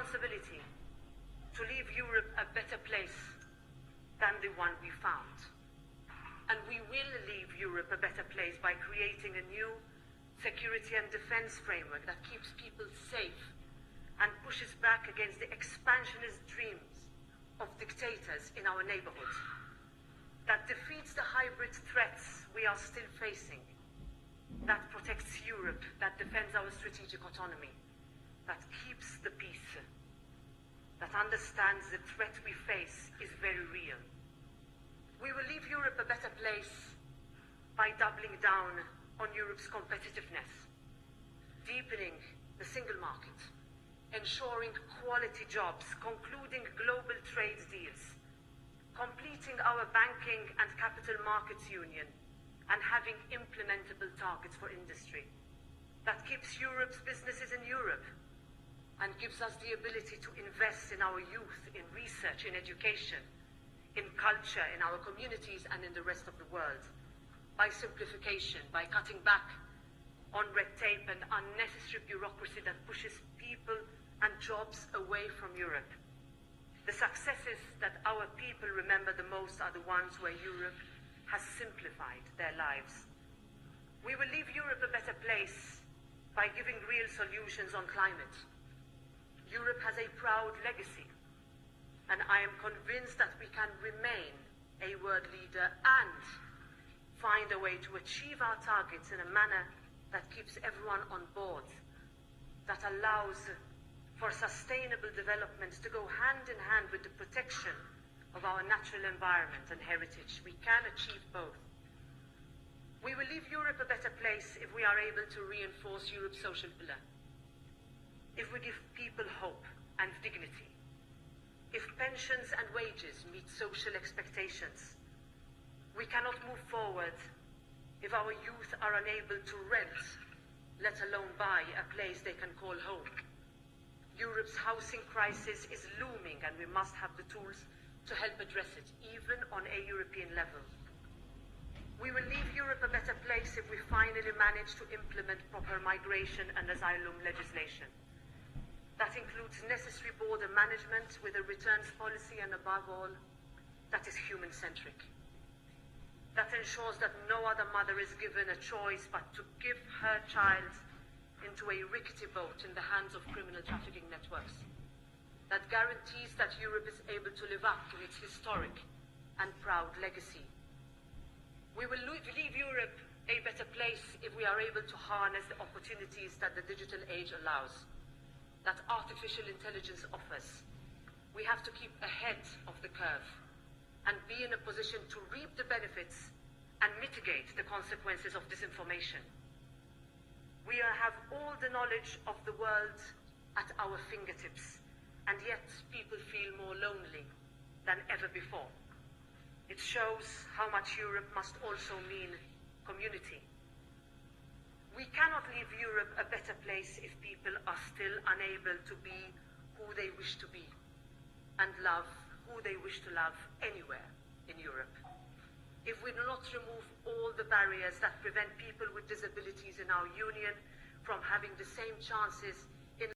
responsibility to leave Europe a better place than the one we found. And we will leave Europe a better place by creating a new security and defense framework that keeps people safe and pushes back against the expansionist dreams of dictators in our neighborhood, that defeats the hybrid threats we are still facing, that protects Europe, that defends our strategic autonomy, that keeps the peace, that understands the threat we face is very real. We will leave Europe a better place by doubling down on Europe's competitiveness, deepening the single market, ensuring quality jobs, concluding global trade deals, completing our banking and capital markets union, and having implementable targets for industry that keeps Europe's businesses in Europe and gives us the ability to invest in our youth, in research, in education, in culture, in our communities and in the rest of the world, by simplification, by cutting back on red tape and unnecessary bureaucracy that pushes people and jobs away from Europe. The successes that our people remember the most are the ones where Europe has simplified their lives. We will leave Europe a better place by giving real solutions on climate. Europe has a proud legacy, and I am convinced that we can remain a world leader and find a way to achieve our targets in a manner that keeps everyone on board, that allows for sustainable development to go hand in hand with the protection of our natural environment and heritage. We can achieve both. We will leave Europe a better place if we are able to reinforce Europe's social pillar, if we give people hope and dignity, if pensions and wages meet social expectations. We cannot move forward if our youth are unable to rent, let alone buy, a place they can call home. Europe's housing crisis is looming, and we must have the tools to help address it, even on a European level. We will leave Europe a better place if we finally manage to implement proper migration and asylum legislation. That includes necessary border management with a returns policy and, above all, that is human-centric. That ensures that no other mother is given a choice but to give her child into a rickety boat in the hands of criminal trafficking networks. That guarantees that Europe is able to live up to its historic and proud legacy. We will leave Europe a better place if we are able to harness the opportunities that the digital age allows, that artificial intelligence offers. We have to keep ahead of the curve and be in a position to reap the benefits and mitigate the consequences of disinformation. We have all the knowledge of the world at our fingertips, and yet people feel more lonely than ever before. It shows how much Europe must also mean community. We cannot leave Europe a better place if people are still unable to be who they wish to be and love who they wish to love anywhere in Europe. If we do not remove all the barriers that prevent people with disabilities in our union from having the same chances